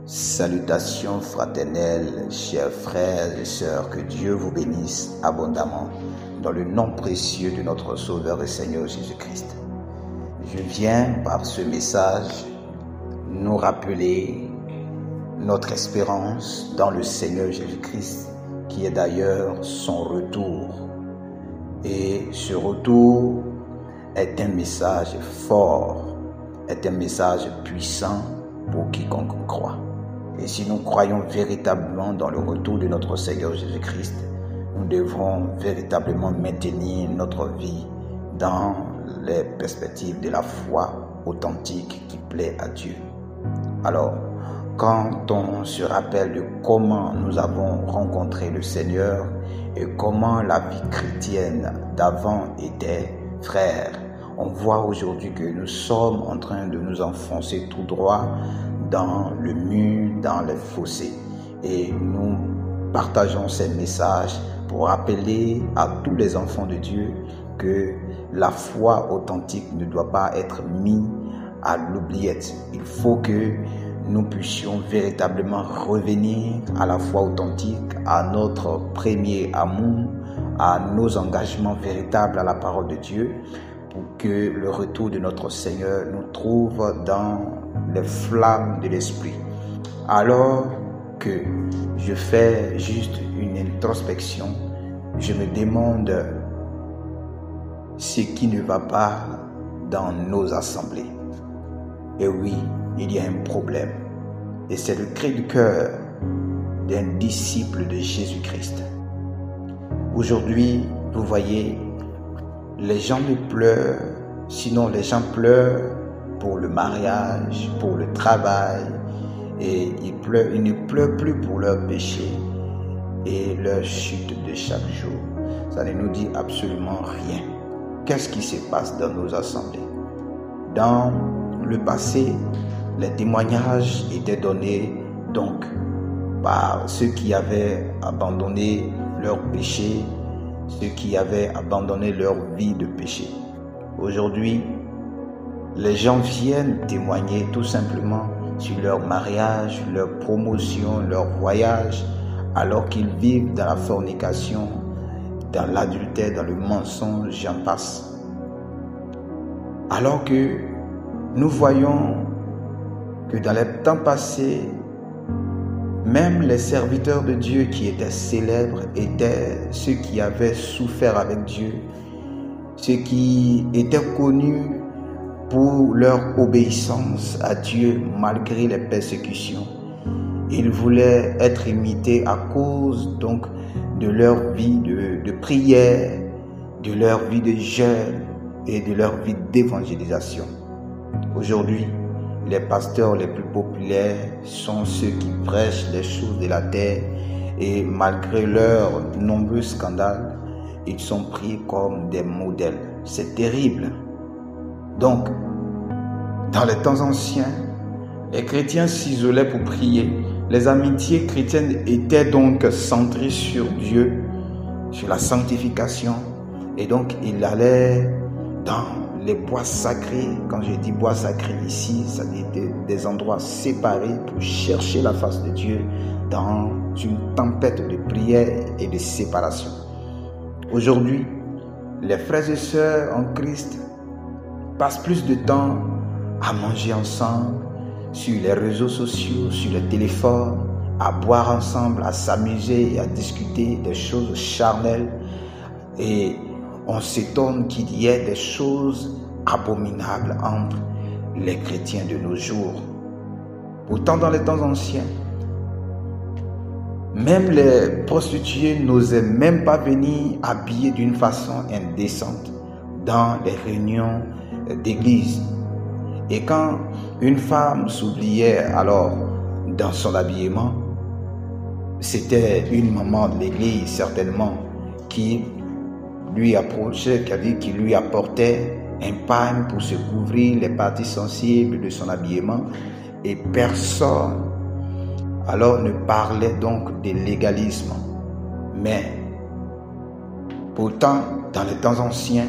Salutations fraternelles, chers frères et sœurs, que Dieu vous bénisse abondamment dans le nom précieux de notre Sauveur et Seigneur Jésus-Christ. Je viens par ce message nous rappeler notre espérance dans le Seigneur Jésus-Christ, qui est d'ailleurs son retour. Et ce retour est un message fort, est un message puissant pour quiconque croit. Et si nous croyons véritablement dans le retour de notre Seigneur Jésus-Christ, nous devrons véritablement maintenir notre vie dans les perspectives de la foi authentique qui plaît à Dieu. Alors, quand on se rappelle de comment nous avons rencontré le Seigneur et comment la vie chrétienne d'avant était, frère, on voit aujourd'hui que nous sommes en train de nous enfoncer tout droit dans le mur, dans les fossés. Et nous partageons ces messages pour rappeler à tous les enfants de Dieu que la foi authentique ne doit pas être mise à l'oubliette. Il faut que nous puissions véritablement revenir à la foi authentique, à notre premier amour, à nos engagements véritables à la parole de Dieu, pour que le retour de notre Seigneur nous trouve dans les flammes de l'esprit. Alors que je fais juste une introspection, je me demande ce qui ne va pas dans nos assemblées. Et oui, il y a un problème. Et c'est le cri du cœur d'un disciple de Jésus-Christ. Aujourd'hui, vous voyez, les gens ne pleurent, sinon les gens pleurent pour le mariage, pour le travail, et ils ne pleurent plus pour leurs péchés et leur chute de chaque jour. Ça ne nous dit absolument rien. Qu'est-ce qui se passe dans nos assemblées? Dans le passé, les témoignages étaient donnés donc par ceux qui avaient abandonné leur péché, ceux qui avaient abandonné leur vie de péché. Aujourd'hui, les gens viennent témoigner tout simplement sur leur mariage, leur promotion, leur voyage, alors qu'ils vivent dans la fornication, dans l'adultère, dans le mensonge, j'en passe. Alors que nous voyons que dans les temps passés, même les serviteurs de Dieu qui étaient célèbres étaient ceux qui avaient souffert avec Dieu, ceux qui étaient connus pour leur obéissance à Dieu malgré les persécutions. Ils voulaient être imités à cause donc de leur vie de prière, de leur vie de jeûne et de leur vie d'évangélisation. Aujourd'hui, les pasteurs les plus populaires sont ceux qui prêchent les choses de la terre et malgré leurs nombreux scandales, ils sont pris comme des modèles. C'est terrible. Donc, dans les temps anciens, les chrétiens s'isolaient pour prier. Les amitiés chrétiennes étaient donc centrées sur Dieu, sur la sanctification. Et donc, ils allaient dans les bois sacrés. Quand je dis bois sacrés ici, ça dit des endroits séparés pour chercher la face de Dieu dans une tempête de prière et de séparation. Aujourd'hui, les frères et sœurs en Christ passent plus de temps à manger ensemble, sur les réseaux sociaux, sur le téléphone, à boire ensemble, à s'amuser et à discuter des choses charnelles. Et on s'étonne qu'il y ait des choses abominables entre les chrétiens de nos jours. Pourtant, dans les temps anciens, même les prostituées n'osaient même pas venir habillées d'une façon indécente dans les réunions d'église. Et quand une femme s'oubliait alors dans son habillement, c'était une maman de l'église certainement qui lui approchait, qui lui apportait un pagne pour se couvrir les parties sensibles de son habillement, et personne alors ne parlait donc de légalisme. Mais pourtant, dans les temps anciens,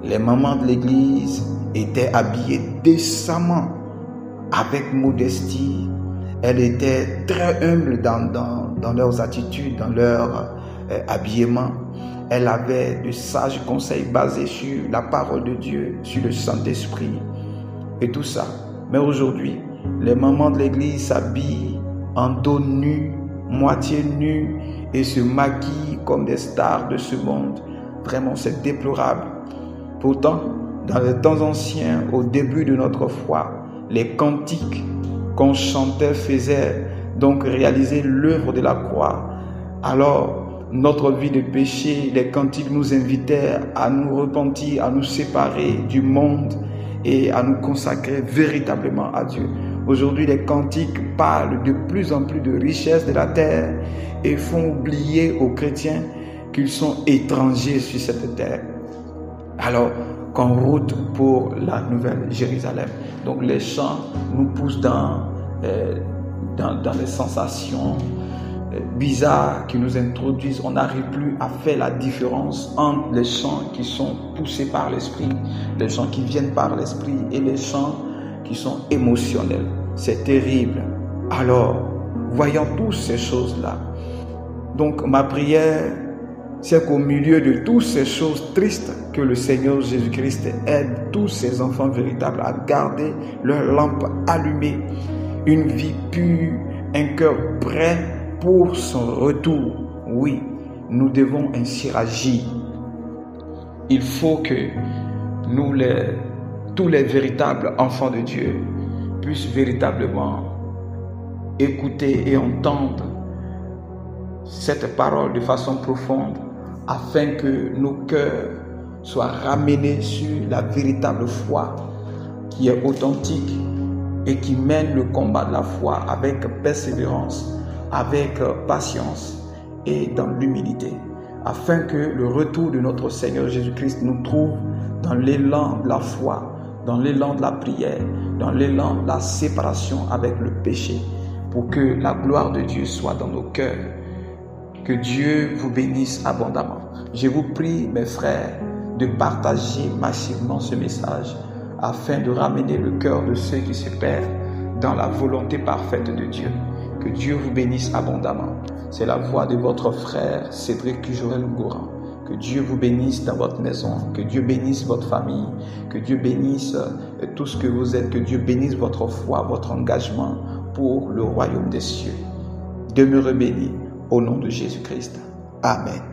les mamans de l'église étaient habillées décemment, avec modestie, Elle était très humble dans leurs attitudes, dans leur habillement. Elle avait de sages conseils basés sur la parole de Dieu, sur le Saint-Esprit et tout ça. Mais aujourd'hui, les mamans de l'église s'habillent en dos nu, moitié nus et se maquillent comme des stars de ce monde. Vraiment, c'est déplorable. Pourtant, dans les temps anciens, au début de notre foi, les cantiques qu'on chantait faisaient donc réaliser l'œuvre de la croix. Alors, notre vie de péché, les cantiques nous invitaient à nous repentir, à nous séparer du monde et à nous consacrer véritablement à Dieu. Aujourd'hui, les cantiques parlent de plus en plus de richesses de la terre et font oublier aux chrétiens qu'ils sont étrangers sur cette terre. Alors qu'en route pour la nouvelle Jérusalem. Donc les chants nous poussent dans les sensations bizarres qui nous introduisent. On n'arrive plus à faire la différence entre les chants qui sont poussés par l'esprit, les chants qui viennent par l'esprit et les chants qui sont émotionnels. C'est terrible. Alors, voyant toutes ces choses-là, donc ma prière, c'est qu'au milieu de toutes ces choses tristes, que le Seigneur Jésus-Christ aide tous ses enfants véritables à garder leur lampe allumée, une vie pure, un cœur prêt pour son retour. Oui, nous devons ainsi agir. Il faut que nous, tous les véritables enfants de Dieu, puissent véritablement écouter et entendre cette parole de façon profonde, afin que nos cœurs soient ramenés sur la véritable foi qui est authentique et qui mène le combat de la foi avec persévérance, avec patience et dans l'humilité, afin que le retour de notre Seigneur Jésus-Christ nous trouve dans l'élan de la foi, dans l'élan de la prière, dans l'élan de la séparation avec le péché, pour que la gloire de Dieu soit dans nos cœurs. Que Dieu vous bénisse abondamment. Je vous prie, mes frères, de partager massivement ce message afin de ramener le cœur de ceux qui se perdent dans la volonté parfaite de Dieu. Que Dieu vous bénisse abondamment. C'est la voix de votre frère Cédric Joël Gourand. Que Dieu vous bénisse dans votre maison, que Dieu bénisse votre famille, que Dieu bénisse tout ce que vous êtes, que Dieu bénisse votre foi, votre engagement pour le royaume des cieux. Demeurez bénis au nom de Jésus-Christ. Amen.